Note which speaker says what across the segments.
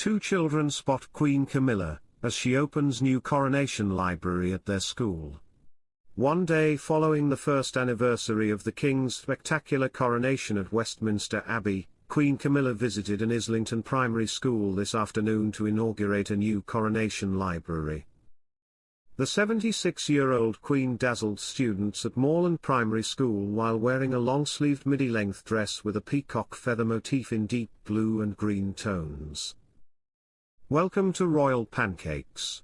Speaker 1: Two children spot Queen Camilla as she opens new Coronation Library at their school. One day following the first anniversary of the King's spectacular coronation at Westminster Abbey, Queen Camilla visited an Islington primary school this afternoon to inaugurate a new Coronation Library. The 76-year-old Queen dazzled students at Moreland Primary School while wearing a long-sleeved midi-length dress with a peacock feather motif in deep blue and green tones. Welcome to Royal Pancakes.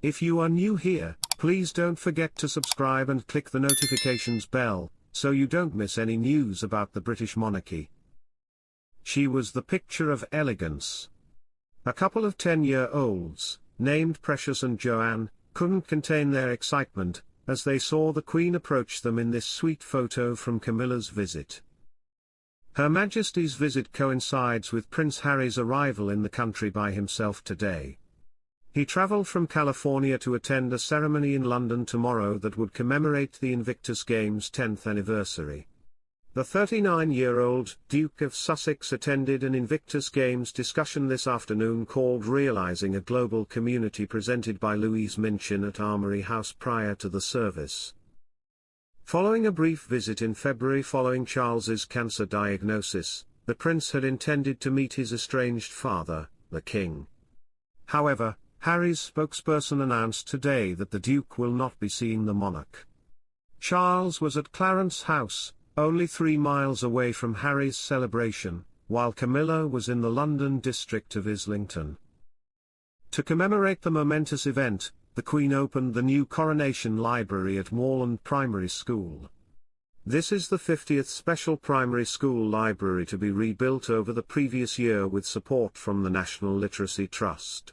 Speaker 1: If you are new here, please don't forget to subscribe and click the notifications bell, so you don't miss any news about the British monarchy. She was the picture of elegance. A couple of 10-year-olds, named Precious and Joanne, couldn't contain their excitement as they saw the Queen approach them in this sweet photo from Camilla's visit. Her Majesty's visit coincides with Prince Harry's arrival in the country by himself today. He travelled from California to attend a ceremony in London tomorrow that would commemorate the Invictus Games' 10th anniversary. The 39-year-old Duke of Sussex attended an Invictus Games discussion this afternoon called Realising a Global Community, presented by Louise Minchin at Armoury House prior to the service. Following a brief visit in February following Charles's cancer diagnosis, the Prince had intended to meet his estranged father, the King. However, Harry's spokesperson announced today that the Duke will not be seeing the monarch. Charles was at Clarence House, only 3 miles away from Harry's celebration, while Camilla was in the London district of Islington. To commemorate the momentous event, the Queen opened the new Coronation Library at Moreland Primary School. This is the 50th special primary school library to be rebuilt over the previous year with support from the National Literacy Trust.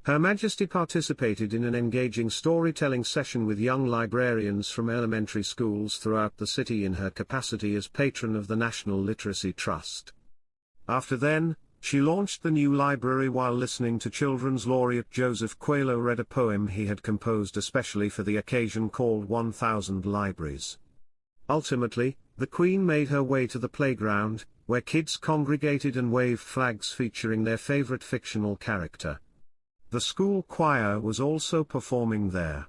Speaker 1: Her Majesty participated in an engaging storytelling session with young librarians from elementary schools throughout the city in her capacity as patron of the National Literacy Trust. After then, she launched the new library while listening to Children's Laureate Joseph Coelho read a poem he had composed especially for the occasion called 1000 Libraries. Ultimately, the Queen made her way to the playground, where kids congregated and waved flags featuring their favorite fictional character. The school choir was also performing there.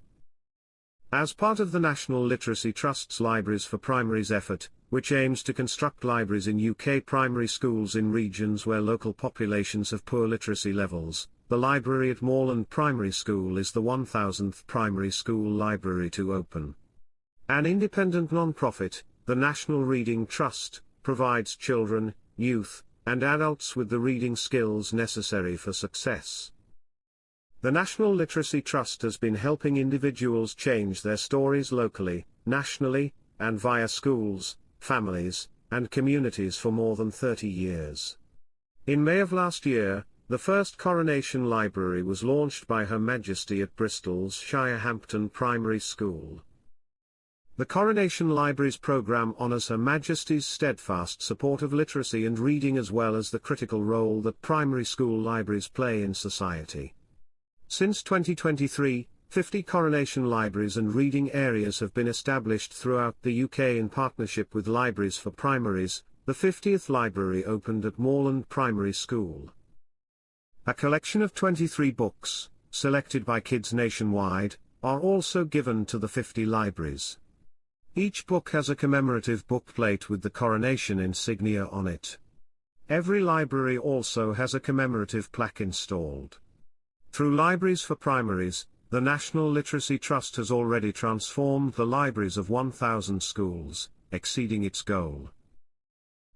Speaker 1: As part of the National Literacy Trust's Libraries for Primaries effort, which aims to construct libraries in UK primary schools in regions where local populations have poor literacy levels, the library at Moreland Primary School is the 1000th primary school library to open. An independent non-profit, the National Reading Trust, provides children, youth, and adults with the reading skills necessary for success. The National Literacy Trust has been helping individuals change their stories locally, nationally, and via schools, families, and communities for more than 30 years. In May of last year, the first Coronation Library was launched by Her Majesty at Bristol's Shirehampton Primary School. The Coronation Libraries programme honours Her Majesty's steadfast support of literacy and reading as well as the critical role that primary school libraries play in society. Since 2023, 50 Coronation Libraries and reading areas have been established throughout the UK in partnership with Libraries for Primaries. The 50th library opened at Moreland Primary School. A collection of 23 books, selected by kids nationwide, are also given to the 50 libraries. Each book has a commemorative bookplate with the coronation insignia on it. Every library also has a commemorative plaque installed. Through Libraries for Primaries, the National Literacy Trust has already transformed the libraries of 1,000 schools, exceeding its goal.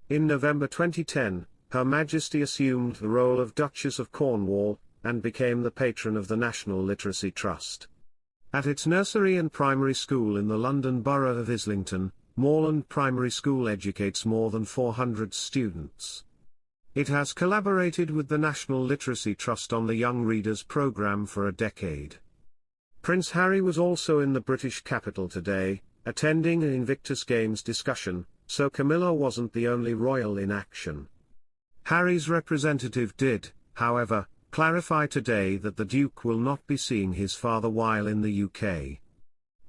Speaker 1: In November 2010, Her Majesty assumed the role of Duchess of Cornwall, and became the patron of the National Literacy Trust. At its nursery and primary school in the London Borough of Islington, Moreland Primary School educates more than 400 students. It has collaborated with the National Literacy Trust on the Young Readers programme for a decade. Prince Harry was also in the British capital today, attending an Invictus Games discussion, so Camilla wasn't the only royal in action. Harry's representative did, however, clarify today that the Duke will not be seeing his father while in the UK.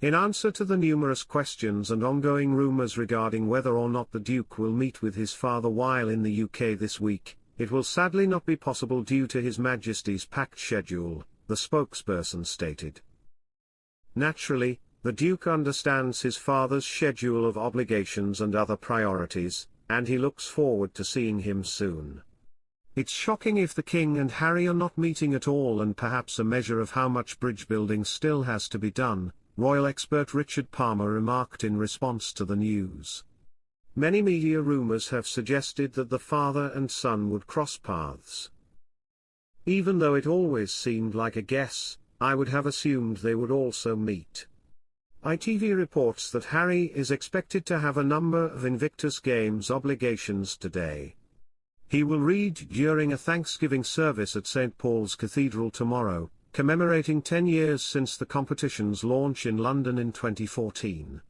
Speaker 1: In answer to the numerous questions and ongoing rumours regarding whether or not the Duke will meet with his father while in the UK this week, it will sadly not be possible due to His Majesty's packed schedule, the spokesperson stated. Naturally, the Duke understands his father's schedule of obligations and other priorities, and he looks forward to seeing him soon. It's shocking if the King and Harry are not meeting at all, and perhaps a measure of how much bridge building still has to be done, royal expert Richard Palmer remarked in response to the news. Many media rumours have suggested that the father and son would cross paths. Even though it always seemed like a guess, I would have assumed they would also meet. ITV reports that Harry is expected to have a number of Invictus Games obligations today. He will read during a Thanksgiving service at St. Paul's Cathedral tomorrow, commemorating 10 years since the competition's launch in London in 2014.